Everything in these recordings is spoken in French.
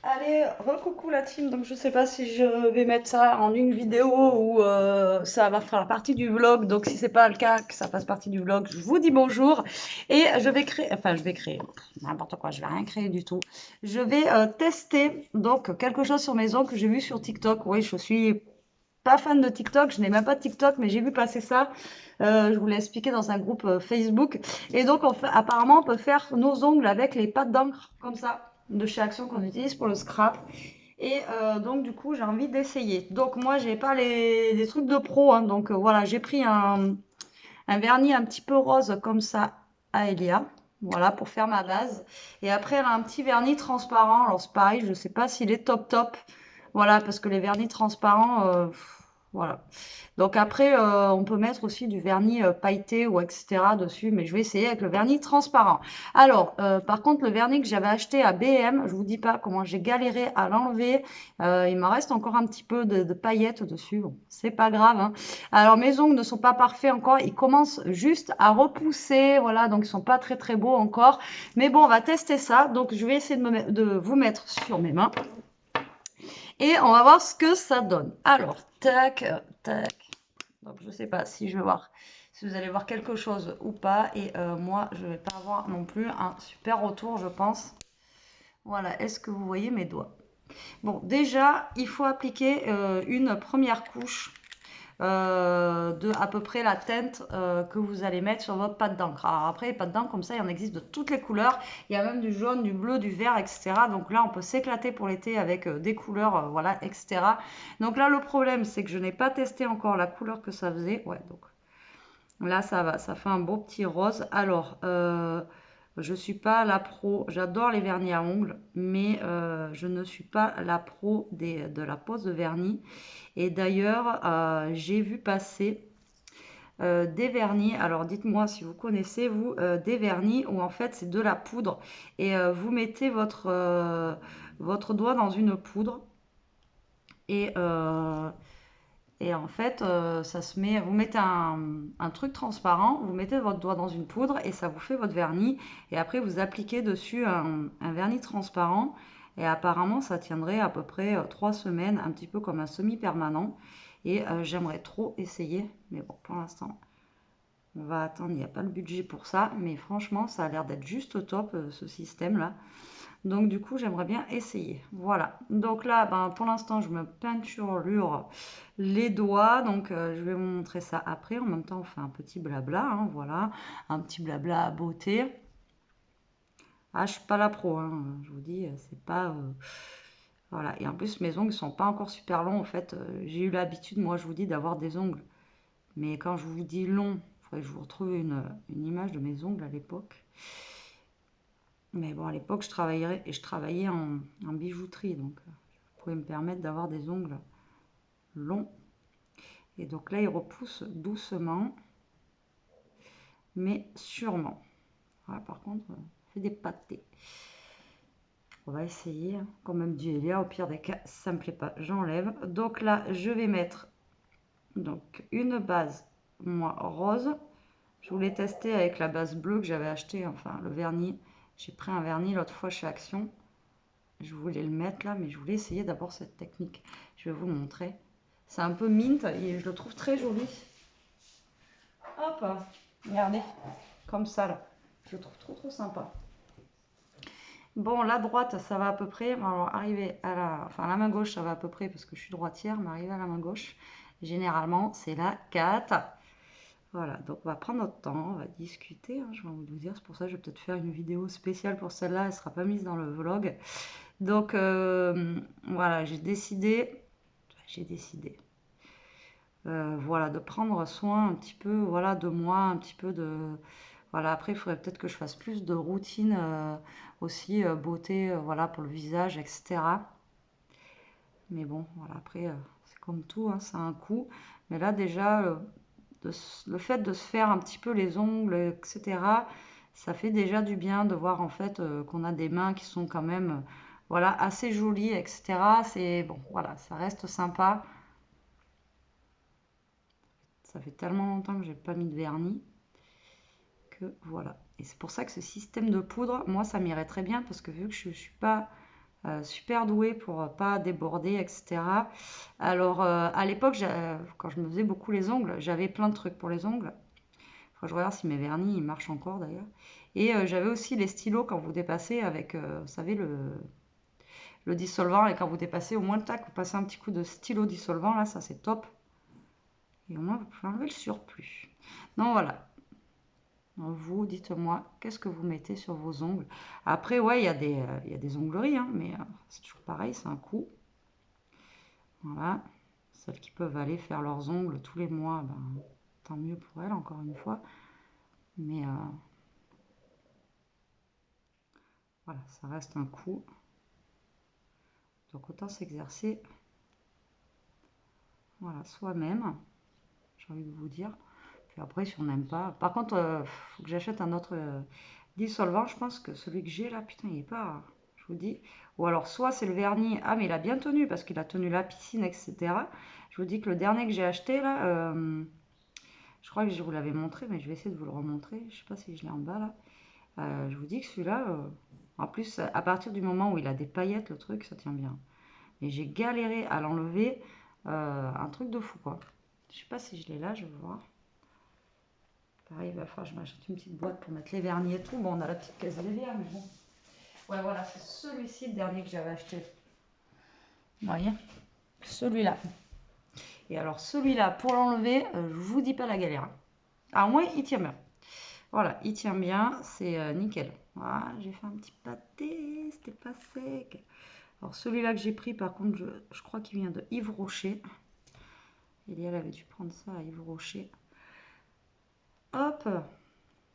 Allez, recoucou la team. Donc je sais pas si je vais mettre ça en une vidéo ou ça va faire partie du vlog. Donc si c'est pas le cas, que ça fasse partie du vlog, je vous dis bonjour. Et je vais créer n'importe quoi. Je vais rien créer du tout. Je vais tester donc quelque chose sur mes ongles que j'ai vu sur TikTok. Oui, je suis pas fan de TikTok. Je n'ai même pas de TikTok, mais j'ai vu passer ça. Je vous l'ai expliqué dans un groupe Facebook. Et donc apparemment, on peut faire nos ongles avec les pâtes d'encre comme ça de chez Action qu'on utilise pour le scrap. Et donc du coup j'ai envie d'essayer. Donc moi j'ai pas les trucs de pro, hein, donc voilà, j'ai pris un vernis un petit peu rose comme ça à Elia. Voilà pour faire ma base. Et après elle a un petit vernis transparent. Alors c'est pareil, je sais pas s'il est top top. Voilà, parce que les vernis transparents, voilà. Donc après, on peut mettre aussi du vernis pailleté ou etc. dessus, mais je vais essayer avec le vernis transparent. Alors, par contre, le vernis que j'avais acheté à BM, je vous dis pas comment j'ai galéré à l'enlever. Il m'en reste encore un petit peu de paillettes dessus. Bon, c'est pas grave, hein. Alors, mes ongles ne sont pas parfaits encore. Ils commencent juste à repousser. Voilà, donc ils sont pas très très beaux encore. Mais bon, on va tester ça. Donc, je vais essayer de vous mettre sur mes mains. Et on va voir ce que ça donne. Alors, tac, tac. Donc, je ne sais pas si je vais voir, si vous allez voir quelque chose ou pas. Et moi, je ne vais pas avoir non plus un super retour, je pense. Voilà, est-ce que vous voyez mes doigts? Bon, déjà, il faut appliquer une première couche de à peu près la teinte que vous allez mettre sur votre pâte d'encre. Alors après, les pâtes d'encre, comme ça, il en existe de toutes les couleurs. Il y a même du jaune, du bleu, du vert, etc. Donc là, on peut s'éclater pour l'été avec des couleurs, voilà, etc. Donc là, le problème, c'est que je n'ai pas testé encore la couleur que ça faisait. Ouais, donc là, ça va, ça fait un beau petit rose. Alors, je suis pas la pro, j'adore les vernis à ongles, mais je ne suis pas la pro de la pose de vernis. Et d'ailleurs, j'ai vu passer des vernis. Alors, dites-moi si vous connaissez, vous, des vernis où en fait c'est de la poudre et vous mettez votre doigt dans une poudre et, euh, et en fait, ça se met, vous mettez un truc transparent, vous mettez votre doigt dans une poudre et ça vous fait votre vernis. Et après, vous appliquez dessus un vernis transparent. Et apparemment, ça tiendrait à peu près 3 semaines, un petit peu comme un semi-permanent. Et j'aimerais trop essayer. Mais bon, pour l'instant, on va attendre. Il n'y a pas le budget pour ça. Mais franchement, ça a l'air d'être juste top, ce système-là. Donc du coup, j'aimerais bien essayer. Voilà. Donc là, ben, pour l'instant, je me peinturlure les doigts. Donc je vais vous montrer ça après. En même temps, on fait un petit blabla, hein, voilà. Un petit blabla à beauté. Ah, je suis pas la pro, hein, je vous dis, c'est pas... voilà. Et en plus, mes ongles sont pas encore super longs. En fait, j'ai eu l'habitude, moi, je vous dis, d'avoir des ongles. Mais quand je vous dis long, il faudrait que je vous retrouve une image de mes ongles à l'époque. Mais bon, à l'époque, je travaillais en bijouterie, donc je pouvais me permettre d'avoir des ongles longs. Et donc là, il repousse doucement, mais sûrement. Voilà, par contre, fait des pâtés. On va essayer, hein. Quand même dit Elia, au pire des cas, ça me plaît pas, j'enlève. Donc là, je vais mettre donc une base, moi, rose. Je voulais tester avec la base bleue que j'avais acheté, enfin le vernis. J'ai pris un vernis l'autre fois chez Action. Je voulais le mettre là, mais je voulais essayer d'abord cette technique. Je vais vous montrer. C'est un peu mint et je le trouve très joli. Hop, regardez, comme ça là. Je le trouve trop trop sympa. Bon, la droite, ça va à peu près. Alors, arriver à enfin, la main gauche, ça va à peu près parce que je suis droitière, mais arriver à la main gauche, généralement, c'est la 4. Voilà, donc on va prendre notre temps, on va discuter, hein, je vais vous dire. C'est pour ça que je vais peut-être faire une vidéo spéciale pour celle-là. Elle ne sera pas mise dans le vlog. Donc, voilà, j'ai décidé voilà, de prendre soin un petit peu, voilà, de moi, un petit peu de, voilà, après, il faudrait peut-être que je fasse plus de routine aussi, beauté, voilà, pour le visage, etc. Mais bon, voilà, après, c'est comme tout, hein, ça a un coût. Mais là, déjà, le fait de se faire un petit peu les ongles, etc., ça fait déjà du bien de voir en fait qu'on a des mains qui sont quand même, voilà, assez jolies, etc. C'est bon, voilà, ça reste sympa. Ça fait tellement longtemps que j'ai pas mis de vernis que voilà. Et c'est pour ça que ce système de poudre, moi, ça m'irait très bien parce que vu que je suis pas super doué pour pas déborder, etc. Alors, à l'époque, quand je me faisais beaucoup les ongles, j'avais plein de trucs pour les ongles. Faut que je regarde si mes vernis, ils marchent encore d'ailleurs. Et j'avais aussi les stylos quand vous dépassez avec, vous savez, le dissolvant. Et quand vous dépassez, au moins le tac, vous passez un petit coup de stylo dissolvant. Là, ça c'est top. Et au moins, vous pouvez enlever le surplus. Donc voilà. Donc, vous, dites-moi, qu'est-ce que vous mettez sur vos ongles? Après, ouais, il y a des ongleries, hein, mais c'est toujours pareil, c'est un coût. Voilà. Celles qui peuvent aller faire leurs ongles tous les mois, ben, tant mieux pour elles, encore une fois. Mais voilà, ça reste un coût. Donc autant s'exercer, voilà, soi-même, j'ai envie de vous dire. Puis après, si on n'aime pas. Par contre, faut que j'achète un autre dissolvant. Je pense que celui que j'ai là, putain, il est pas. Je vous dis. Ou alors, soit c'est le vernis. Ah, mais il a bien tenu parce qu'il a tenu la piscine, etc. Je vous dis que le dernier que j'ai acheté là, je crois que je vous l'avais montré, mais je vais essayer de vous le remontrer. Je sais pas si je l'ai en bas là. Je vous dis que celui-là, en plus, à partir du moment où il a des paillettes, le truc, ça tient bien. Et j'ai galéré à l'enlever. Un truc de fou, quoi. Je sais pas si je l'ai là, je vais voir. Pareil, il va falloir que je m'achète une petite boîte pour mettre les vernis et tout. Bon, on a la petite caisse Lévia, mais bon. Ouais, voilà, c'est celui-ci le dernier que j'avais acheté. Vous voyez? Celui-là. Et alors, celui-là, pour l'enlever, je vous dis pas la galère. Ah, au moins, il tient bien. Voilà, il tient bien, c'est nickel. Voilà, j'ai fait un petit pâté, c'était pas sec. Alors, celui-là que j'ai pris, par contre, je crois qu'il vient de Yves Rocher. Elia, elle avait dû prendre ça à Yves Rocher. Hop,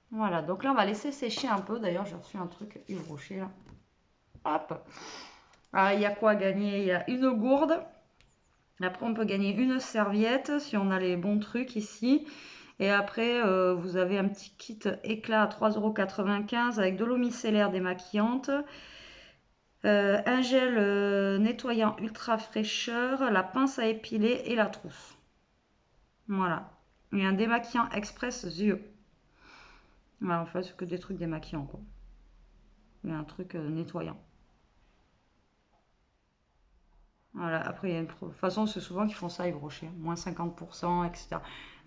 voilà, donc là on va laisser sécher un peu. D'ailleurs, j'ai reçu un truc Yves Rocher là. Hop, ah, il y a quoi à gagner? Il y a une gourde. Après, on peut gagner une serviette si on a les bons trucs ici. Et après, vous avez un petit kit éclat à 3,95 € avec de l'eau micellaire démaquillante, un gel nettoyant ultra fraîcheur, la pince à épiler et la trousse. Voilà. Et un démaquillant express yeux. Voilà, en fait, c'est que des trucs démaquillants, quoi. Et un truc nettoyant. Voilà, après, il y a une de toute façon, c'est souvent qu'ils font ça, Yves Rocher, moins 50%, etc.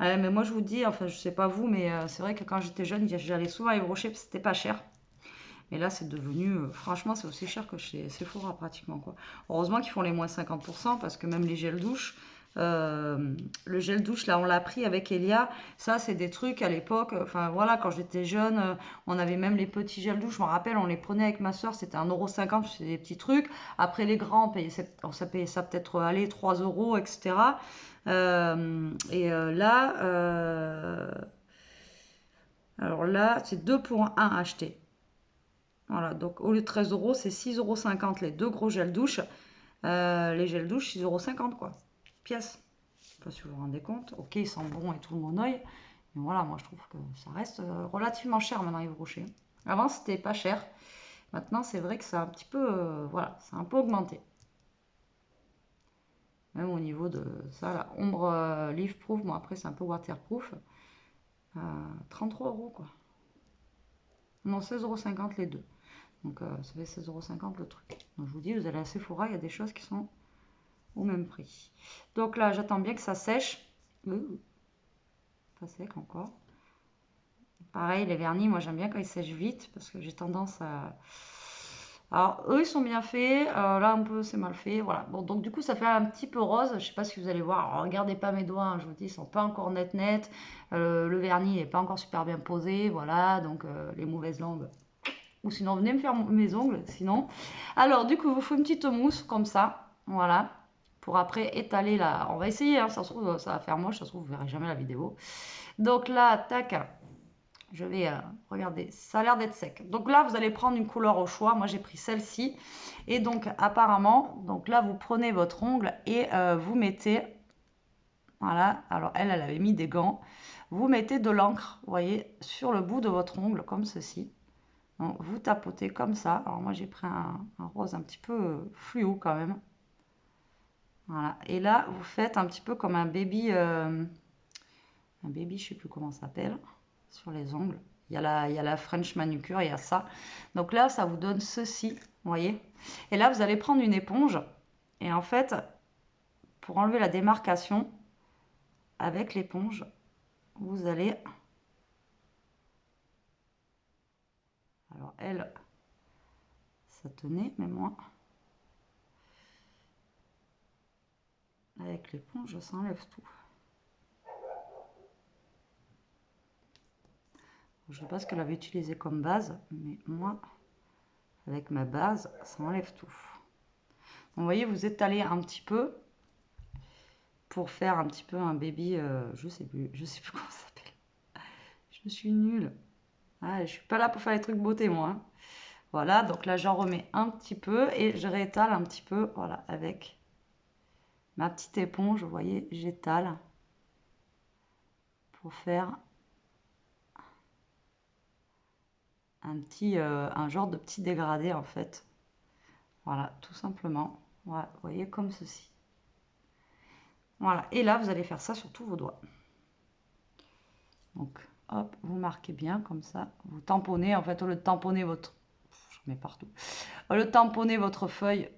Mais moi, je vous dis, enfin, je sais pas vous, mais c'est vrai que quand j'étais jeune, j'allais souvent à Yves Rocher parce que c'était pas cher. Mais là, c'est devenu, franchement, c'est aussi cher que chez Sephora pratiquement, quoi. Heureusement qu'ils font les moins 50% parce que même les gels douche, le gel douche, là, on l'a pris avec Elia. Ça, c'est des trucs à l'époque, enfin voilà, quand j'étais jeune, on avait même les petits gels douche, je me rappelle, on les prenait avec ma soeur, c'était 1,50 €, c'était des petits trucs. Après, les grands, on payait ça peut-être, allez, 3 €, etc. Là, alors là, c'est 2 pour 1 acheté. Voilà, donc au lieu de 13 €, c'est 6,50 € les deux gros gels douche. Les gels douche, 6,50 € quoi. Pièce. Je sais pas si vous vous rendez compte. Ok, ils sont bons et tout le monoeil. Mais voilà, moi je trouve que ça reste relativement cher maintenant Yves Rocher. Avant c'était pas cher. Maintenant c'est vrai que ça a un petit peu, voilà, ça a un peu augmenté. Même au niveau de ça, la ombre leaf proof, bon après c'est un peu waterproof. 33 € quoi. Non, 16,50 € les deux. Donc ça fait 16,50 € le truc. Donc je vous dis, vous allez à Sephora, il y a des choses qui sont au même prix. Donc là, j'attends bien que ça sèche. Pas sec encore. Pareil, les vernis, moi j'aime bien quand ils sèchent vite parce que j'ai tendance à... Alors, eux, ils sont bien faits. Là, un peu, c'est mal fait. Voilà. Bon, donc du coup, ça fait un petit peu rose. Je sais pas si vous allez voir. Alors, regardez pas mes doigts, hein, je vous dis, ils sont pas encore net. Le vernis n'est pas encore super bien posé. Voilà, donc les mauvaises langues. Ou sinon, venez me faire mes ongles, sinon. Alors, du coup, vous faites une petite mousse comme ça. Voilà. Pour après étaler la... On va essayer, hein, ça se trouve, ça va faire moche. Ça se trouve, vous verrez jamais la vidéo. Donc là, tac. Je vais regarder, ça a l'air d'être sec. Donc là, vous allez prendre une couleur au choix. Moi, j'ai pris celle-ci. Et donc, apparemment, donc là, vous prenez votre ongle et vous mettez... Voilà, alors elle avait mis des gants. Vous mettez de l'encre, vous voyez, sur le bout de votre ongle, comme ceci. Donc, vous tapotez comme ça. Alors moi, j'ai pris un rose un petit peu fluo quand même. Voilà, et là, vous faites un petit peu comme un baby, je sais plus comment ça s'appelle, sur les ongles. Il y a la French manucure, il y a ça. Donc là, ça vous donne ceci, vous voyez. Et là, vous allez prendre une éponge. Et en fait, pour enlever la démarcation, avec l'éponge, vous allez... Alors elle, ça tenait, mais moi, avec l'éponge, ça enlève tout. Je ne sais pas ce qu'elle avait utilisé comme base, mais moi, avec ma base, ça enlève tout. Donc, vous voyez, vous étalez un petit peu pour faire un petit peu un baby, je sais plus comment ça s'appelle. Je suis nulle. Ah, je suis pas là pour faire les trucs beauté, moi. Hein. Voilà, donc là, j'en remets un petit peu et je réétale un petit peu, voilà, avec ma petite éponge, vous voyez, j'étale pour faire un genre de petit dégradé en fait. Voilà, tout simplement. Voilà, vous voyez, comme ceci. Voilà, et là, vous allez faire ça sur tous vos doigts. Donc, hop, vous marquez bien comme ça. Vous tamponnez, en fait, au lieu de tamponner votre... Je mets partout. Au lieu de tamponner votre feuille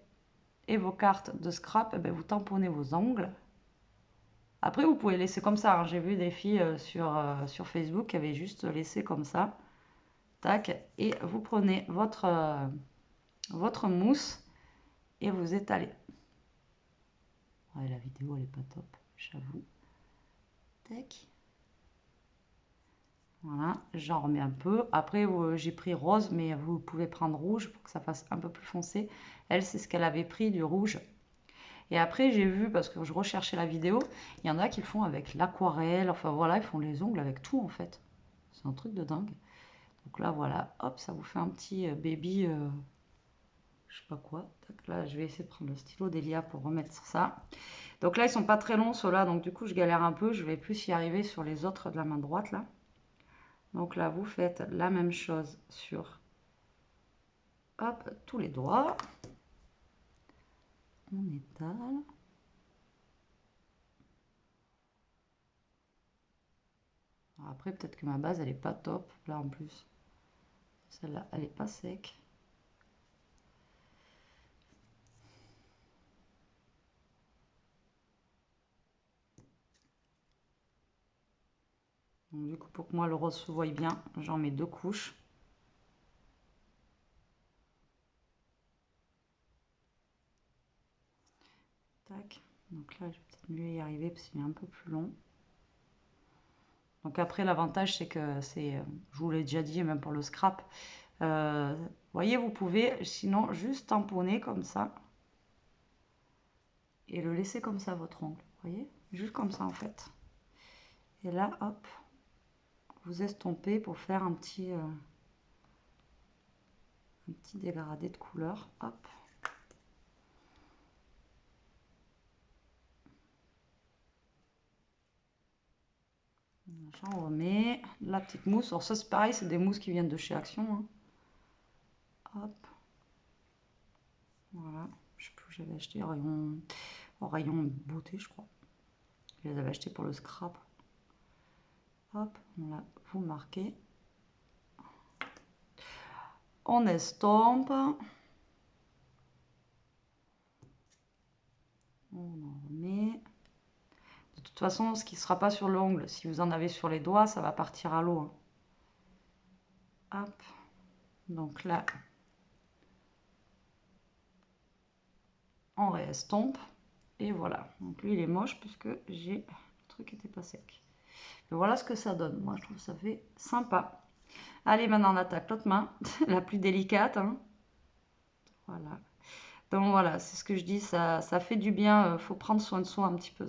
et vos cartes de scrap, eh bien, vous tamponnez vos ongles. Après, vous pouvez laisser comme ça. Hein. J'ai vu des filles sur Facebook qui avaient juste laissé comme ça. Tac. Et vous prenez votre mousse et vous étalez. Ouais, la vidéo, elle est pas top, j'avoue. Tac. Voilà, j'en remets un peu. Après, j'ai pris rose, mais vous pouvez prendre rouge pour que ça fasse un peu plus foncé. Elle, c'est ce qu'elle avait pris, du rouge. Et après, j'ai vu, parce que je recherchais la vidéo, il y en a qui le font avec l'aquarelle. Enfin voilà, ils font les ongles avec tout en fait. C'est un truc de dingue. Donc là, voilà, hop, ça vous fait un petit baby, je sais pas quoi. Tac, là, je vais essayer de prendre le stylo d'Elia pour remettre ça. Donc là, ils sont pas très longs ceux-là, donc du coup, je galère un peu. Je vais plus y arriver sur les autres de la main droite là. Donc là, vous faites la même chose sur hop, tous les doigts. On étale. Alors après, peut-être que ma base, elle est pas top. Là, en plus, celle-là, elle est pas sec. Donc, du coup, pour que moi, le rose se voie bien, j'en mets 2 couches. Tac. Donc là, je vais peut-être mieux y arriver parce qu'il est un peu plus long. Donc après, l'avantage, c'est que c'est, je vous l'ai déjà dit, même pour le scrap, vous voyez, vous pouvez sinon juste tamponner comme ça et le laisser comme ça, votre ongle. Vous voyez, juste comme ça en fait. Et là, hop, vous estompez pour faire un petit dégradé de couleur. Hop. J'en remets la petite mousse. Alors ça, c'est pareil, c'est des mousses qui viennent de chez Action. Hein. Hop. Voilà. Je sais plus où j'avais acheté au rayon beauté, je crois. Je les avais achetés pour le scrap. Hop, là, vous marquez. On estompe. On en remet. De toute façon, ce qui ne sera pas sur l'ongle, si vous en avez sur les doigts, ça va partir à l'eau. Hein. Hop. Donc là, on réestompe. Et voilà. Donc lui, il est moche puisque le truc n'était pas sec. Et voilà ce que ça donne. Moi, je trouve que ça fait sympa. Allez, maintenant, on attaque l'autre main, la plus délicate. Hein. Voilà. Donc voilà, c'est ce que je dis, ça fait du bien. Faut prendre soin de soi un petit peu.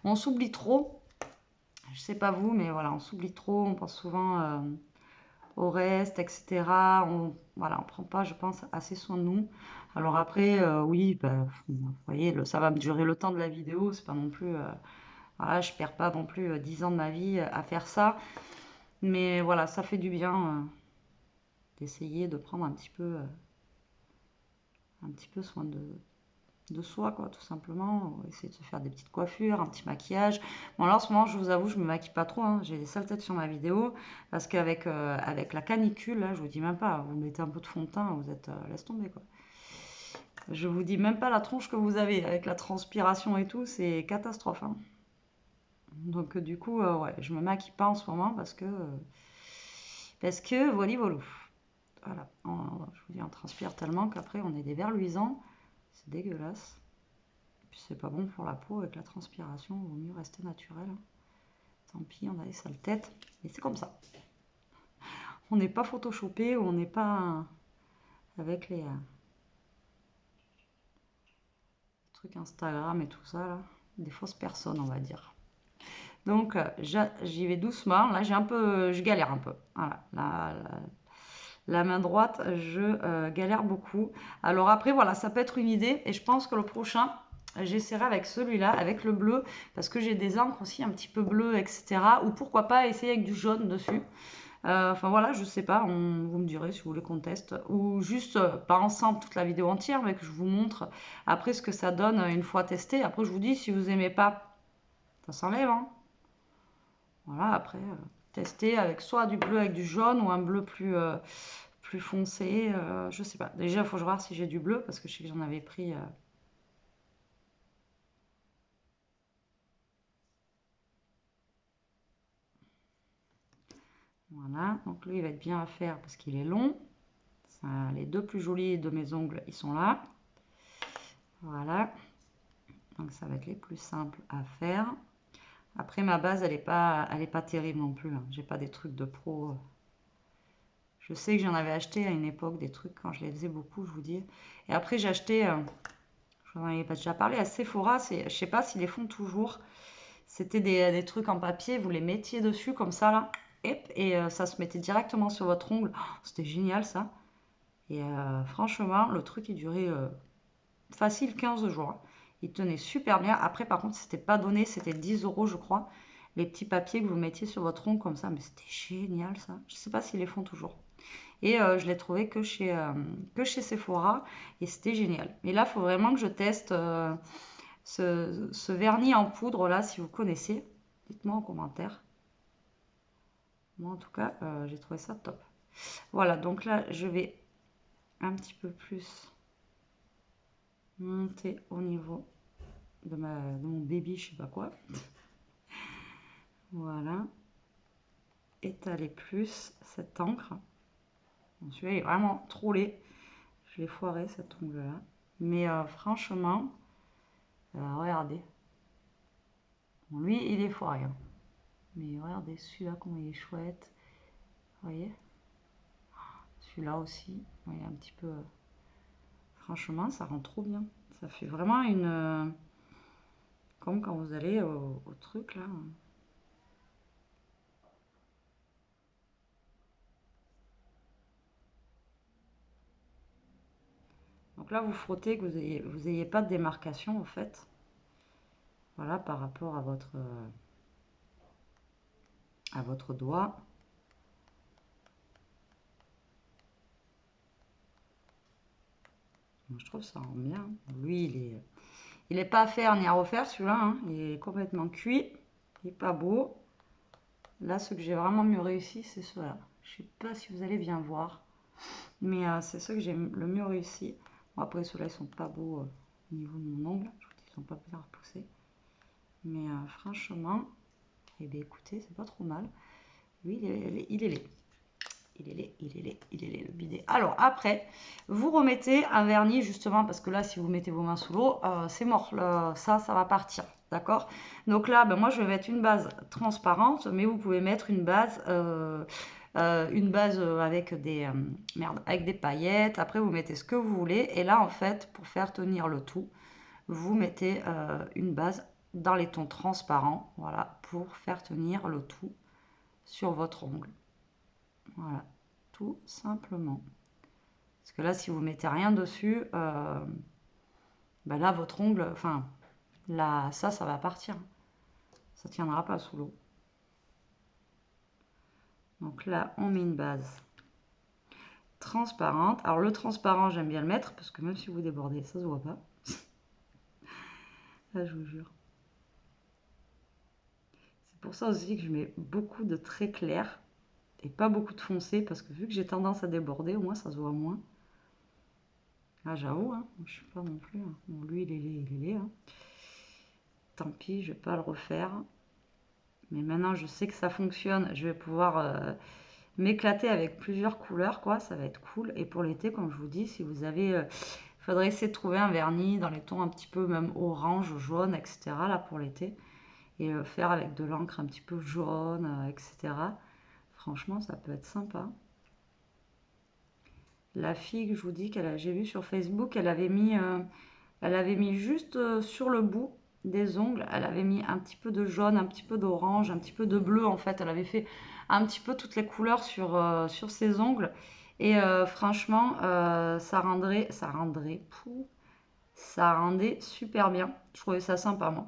On s'oublie trop. Je sais pas vous, mais voilà, on s'oublie trop. On pense souvent au reste, etc. Voilà, on prend pas, je pense, assez soin de nous. Alors après, oui, bah, vous voyez, ça va me durer le temps de la vidéo. C'est pas non plus, voilà, je perds pas non plus 10 ans de ma vie à faire ça. Mais voilà, ça fait du bien d'essayer de prendre un petit peu soin de soi, quoi, tout simplement. Essayer de se faire des petites coiffures, un petit maquillage. Bon, là, en ce moment, je vous avoue, je me maquille pas trop. Hein. J'ai des sales têtes sur ma vidéo parce qu'avec la canicule, là, je vous dis même pas, vous mettez un peu de fond de teint, vous êtes laisse tomber, quoi. Je vous dis même pas la tronche que vous avez avec la transpiration et tout, c'est catastrophe, hein. Donc du coup, ouais, je me maquille pas en ce moment parce que voilà, voilà. Voilà, je vous dis, on transpire tellement qu'après on est des vers luisants, c'est dégueulasse. Puis c'est pas bon pour la peau avec la transpiration, il vaut mieux rester naturel, hein. Tant pis, on a des sales têtes, mais c'est comme ça. On n'est pas photoshopé ou on n'est pas avec les trucs Instagram et tout ça là, des fausses personnes on va dire. Donc j'y vais doucement. Là je galère un peu. Voilà, la main droite, je galère beaucoup. Alors après voilà, ça peut être une idée et je pense que le prochain, j'essaierai avec celui-là, avec le bleu, parce que j'ai des encres aussi un petit peu bleues, etc. Ou pourquoi pas essayer avec du jaune dessus. Enfin voilà, je sais pas, vous me direz si vous voulez qu'on teste. Ou juste, pas ensemble toute la vidéo entière, mais que je vous montre après ce que ça donne une fois testé. Après, je vous dis, si vous aimez pas, ça s'enlève, hein. Voilà, après, tester avec soit du bleu avec du jaune ou un bleu plus foncé. Je sais pas. Déjà, il faut que je vois si j'ai du bleu parce que je sais que j'en avais pris. Voilà, donc lui, il va être bien à faire parce qu'il est long. Ça, les deux plus jolis de mes ongles, ils sont là. Voilà. Donc ça va être les plus simples à faire. Après ma base, elle est pas terrible non plus, hein. J'ai pas des trucs de pro. Je sais que j'en avais acheté à une époque des trucs quand je les faisais beaucoup, je vous dis. Et après j'ai acheté, je vous en avais pas déjà parlé, à Sephora. Je sais pas s'ils les font toujours. C'était des trucs en papier, vous les mettiez dessus comme ça là, et ça se mettait directement sur votre ongle. Oh, c'était génial ça. Et franchement, le truc il durait facile 15 jours, hein. Il tenait super bien. Après, par contre, c'était pas donné, c'était 10 euros, je crois. Les petits papiers que vous mettiez sur votre ongle comme ça, mais c'était génial ça. Je sais pas s'ils les font toujours. Et je l'ai trouvé que chez Sephora et c'était génial. Mais là, il faut vraiment que je teste ce vernis en poudre là, si vous connaissez. Dites-moi en commentaire. Moi, en tout cas, j'ai trouvé ça top. Voilà, donc là, je vais un petit peu plus monter au niveau de mon baby, je sais pas quoi. Voilà. Étaler plus cette encre. Bon, celui-là est vraiment trop laid. Je l'ai foiré cet ongle-là. Mais franchement, regardez. Bon, lui, il est foiré, hein. Mais regardez celui-là, comment il est chouette. Vous voyez? Celui-là aussi. Il est un petit peu. Franchement, ça rend trop bien. Ça fait vraiment une. Comme quand vous allez au truc là. Donc là, vous frottez que vous ayez pas de démarcation en fait. Voilà, par rapport à votre doigt. Moi, je trouve ça rend bien. Lui, il est pas à faire ni à refaire celui-là, hein. Il est complètement cuit. Il est pas beau. Là, ce que j'ai vraiment mieux réussi, c'est ceux-là. Je sais pas si vous allez bien voir. Mais c'est ceux que j'ai le mieux réussi. Bon, après, ceux-là, ils sont pas beaux au niveau de mon ongle. Je vous dis, ils sont pas bien repoussés. Mais franchement, eh bien, écoutez, c'est pas trop mal. Lui, il est laid. Il est laid. Il est laid, il est laid, il est laid, le bidet. Alors, après, vous remettez un vernis, justement, parce que là, si vous mettez vos mains sous l'eau, c'est mort. Ça va partir. D'accord? Donc là, ben, moi, je vais mettre une base transparente, mais vous pouvez mettre une base avec avec des paillettes. Après, vous mettez ce que vous voulez. Et là, en fait, pour faire tenir le tout, vous mettez une base dans les tons transparents, voilà, pour faire tenir le tout sur votre ongle. Voilà, tout simplement. Parce que là, si vous mettez rien dessus, ben là, votre ongle, enfin, là, ça va partir. Ça tiendra pas sous l'eau. Donc là, on met une base transparente. Alors le transparent, j'aime bien le mettre parce que même si vous débordez, ça se voit pas. Là, je vous jure. C'est pour ça aussi que je mets beaucoup de traits clairs et pas beaucoup de foncé parce que vu que j'ai tendance à déborder, au moins ça se voit moins. Ah, j'avoue, hein, je suis pas non plus, hein. Bon, lui, il est laid, hein. Tant pis, je vais pas le refaire. Mais maintenant, je sais que ça fonctionne. Je vais pouvoir m'éclater avec plusieurs couleurs, quoi. Ça va être cool. Et pour l'été, comme je vous dis, si vous avez... il faudrait essayer de trouver un vernis dans les tons un petit peu même orange, jaune, etc. là pour l'été. Et faire avec de l'encre un petit peu jaune, etc. Franchement, ça peut être sympa. La fille que je vous dis j'ai vue sur Facebook, elle avait mis juste sur le bout des ongles, elle avait mis un petit peu de jaune, un petit peu d'orange, un petit peu de bleu en fait. Elle avait fait un petit peu toutes les couleurs sur ses ongles. Et franchement, ça rendait super bien. Je trouvais ça sympa moi.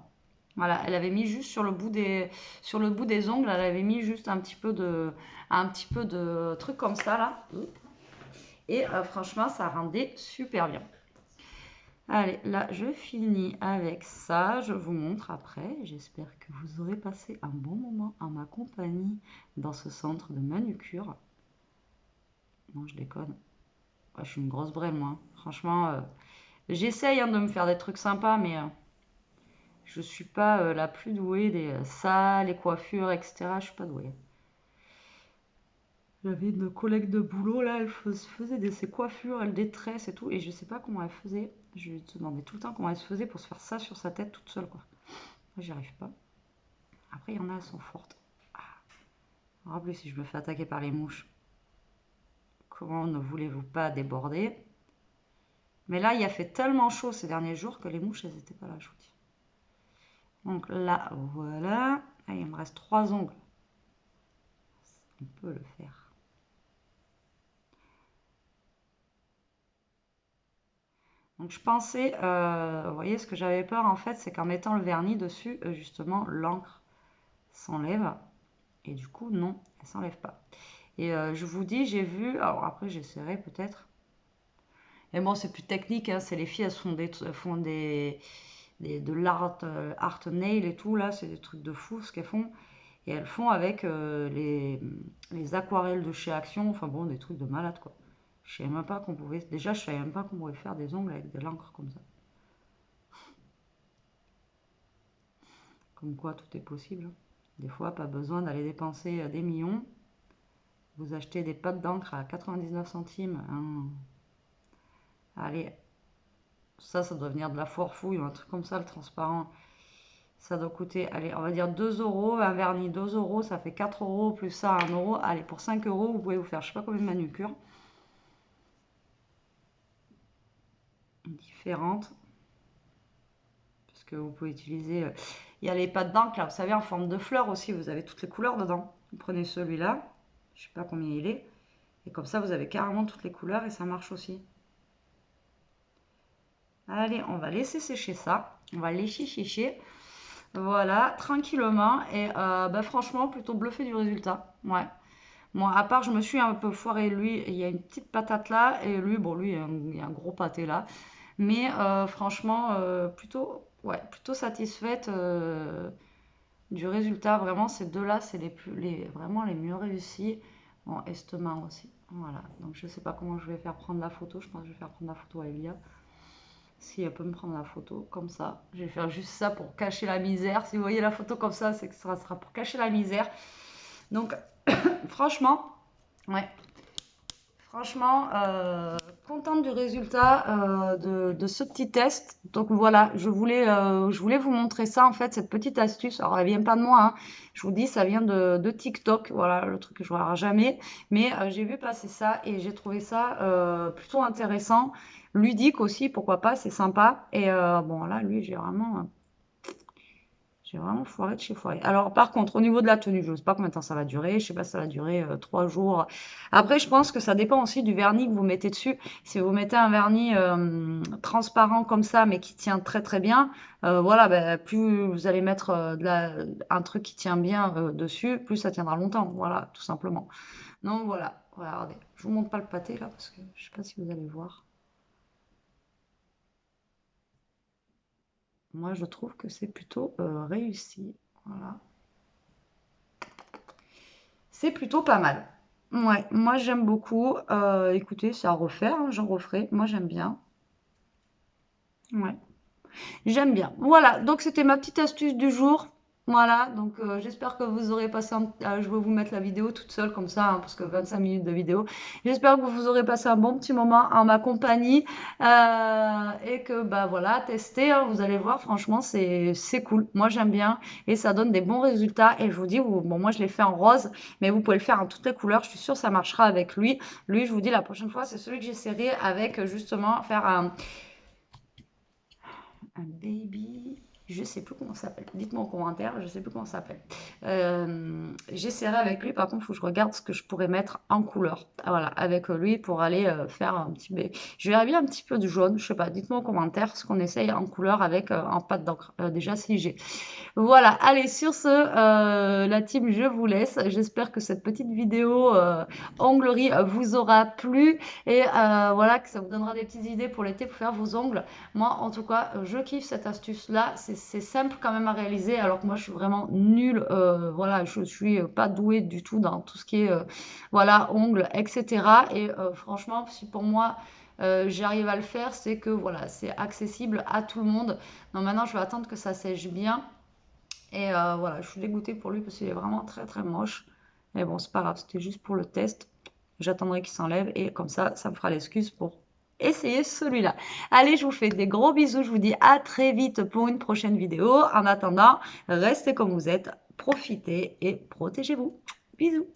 Voilà, elle avait mis juste sur le bout des ongles, elle avait mis juste un petit peu de truc comme ça là. Et franchement, ça rendait super bien. Allez, là, je finis avec ça. Je vous montre après. J'espère que vous aurez passé un bon moment en ma compagnie dans ce centre de manucure. Non, je déconne. Ouais, je suis une grosse brêle, moi. Franchement, j'essaye de me faire des trucs sympas, mais je suis pas la plus douée des salles, les coiffures, etc. Je suis pas douée. J'avais une collègue de boulot, là, elle faisait ses coiffures, elle des tresses et tout, et je sais pas comment elle faisait. Je lui demandais tout le temps comment elle se faisait pour se faire ça sur sa tête toute seule, quoi. Moi, j'y arrive pas. Après, il y en a, elles sont fortes. En plus, si je me fais attaquer par les mouches, comment ne voulez-vous pas déborder? Mais là, il a fait tellement chaud ces derniers jours que les mouches, elles n'étaient pas là, je vous dis. Donc là, voilà. Allez, il me reste 3 ongles. On peut le faire. Donc je pensais, vous voyez, ce que j'avais peur en fait, c'est qu'en mettant le vernis dessus, justement, l'encre s'enlève. Et du coup, non, elle s'enlève pas. Et je vous dis, j'ai vu, alors après j'essaierai peut-être. Et bon, c'est plus technique, hein, c'est les filles, elles font de l'art art nail et tout, là, c'est des trucs de fou ce qu'elles font. Et elles font avec les aquarelles de chez Action, enfin bon, des trucs de malade quoi. Je savais même pas qu'on pouvait, déjà je savais même pas qu'on pouvait faire des ongles avec de l'encre comme ça. Comme quoi tout est possible, hein. Des fois, pas besoin d'aller dépenser des millions. Vous achetez des pâtes d'encre à 99 centimes, hein. Allez, ça doit venir de la foire-fouille ou un truc comme ça, le transparent. Ça doit coûter, allez, on va dire 2 euros. Un vernis, 2 euros, ça fait 4 euros, plus ça, 1 euro. Allez, pour 5 euros, vous pouvez vous faire je sais pas combien de manucures différentes. Parce que vous pouvez utiliser. Il y a les pâtes d'encre, là, vous savez, en forme de fleur aussi. Vous avez toutes les couleurs dedans. Vous prenez celui-là, je sais pas combien il est. Et comme ça, vous avez carrément toutes les couleurs et ça marche aussi. Allez, on va laisser sécher ça. On va lécher chicher. Voilà, tranquillement. Et bah, franchement, plutôt bluffé du résultat. Ouais. Moi, à part, je me suis un peu foirée. Lui, il y a une petite patate là. Et lui, bon, lui, il y a un gros pâté là. Mais franchement, plutôt satisfaite du résultat. Vraiment, ces deux-là, c'est vraiment les mieux réussis. Bon, estomac aussi. Voilà. Donc, je sais pas comment je vais faire prendre la photo. Je pense que je vais faire prendre la photo à Elia. Si elle peut me prendre la photo comme ça. Je vais faire juste ça pour cacher la misère. Si vous voyez la photo comme ça, c'est que ça sera pour cacher la misère. Donc, franchement, ouais. Franchement, contente du résultat de ce petit test. Donc voilà, je voulais vous montrer ça en fait, cette petite astuce. Alors elle vient pas de moi, hein. Je vous dis, ça vient de TikTok. Voilà, le truc que je ne verrai jamais. Mais j'ai vu passer ça et j'ai trouvé ça plutôt intéressant, ludique aussi, pourquoi pas, c'est sympa. Et bon là, lui, j'ai vraiment foiré de chez foiré. Alors, par contre, au niveau de la tenue, je ne sais pas combien de temps ça va durer. Je sais pas si ça va durer 3 jours. Après, je pense que ça dépend aussi du vernis que vous mettez dessus. Si vous mettez un vernis transparent comme ça, mais qui tient très très bien, voilà, ben, plus vous allez mettre un truc qui tient bien dessus, plus ça tiendra longtemps. Voilà, tout simplement. Donc voilà, regardez. Je vous montre pas le pâté là, parce que je sais pas si vous allez voir. Moi, je trouve que c'est plutôt réussi. Voilà. C'est plutôt pas mal. Ouais, moi j'aime beaucoup. Écoutez, c'est à refaire, hein, j'en referai. Moi j'aime bien. Ouais. J'aime bien. Voilà, donc c'était ma petite astuce du jour. Voilà, donc j'espère que vous aurez passé je vais vous mettre la vidéo toute seule comme ça, hein, parce que 25 minutes de vidéo. J'espère que vous aurez passé un bon petit moment en ma compagnie et que bah voilà, testez, hein, vous allez voir, franchement c'est cool. Moi j'aime bien et ça donne des bons résultats. Et je vous dis, bon moi je l'ai fait en rose, mais vous pouvez le faire en toutes les couleurs. Je suis sûre que ça marchera avec lui. Lui, je vous dis la prochaine fois, c'est celui que j'essaierai avec justement faire un baby, je sais plus comment ça s'appelle. Dites-moi en commentaire, je sais plus comment ça s'appelle. J'essaierai avec lui, par contre, il faut que je regarde ce que je pourrais mettre en couleur. Ah, voilà, avec lui pour aller faire un petit baby. Je verrais bien un petit peu de jaune, je sais pas. Dites-moi en commentaire ce qu'on essaye en couleur avec en pâte d'encre. Déjà, si j'ai. Voilà, allez, sur ce, la team, je vous laisse. J'espère que cette petite vidéo onglerie vous aura plu et voilà, que ça vous donnera des petites idées pour l'été pour faire vos ongles. Moi, en tout cas, je kiffe cette astuce-là. C'est simple quand même à réaliser, alors que moi, je suis vraiment nulle. Voilà, je suis pas douée du tout dans tout ce qui est voilà, ongles, etc. Et franchement, si pour moi, j'arrive à le faire, c'est que voilà, c'est accessible à tout le monde. Donc maintenant, je vais attendre que ça sèche bien. Et voilà, je suis dégoûtée pour lui parce qu'il est vraiment très très moche. Mais bon, c'est pas grave, c'était juste pour le test. J'attendrai qu'il s'enlève et comme ça me fera l'excuse pour essayer celui-là. Allez, je vous fais des gros bisous. Je vous dis à très vite pour une prochaine vidéo. En attendant, restez comme vous êtes, profitez et protégez-vous. Bisous.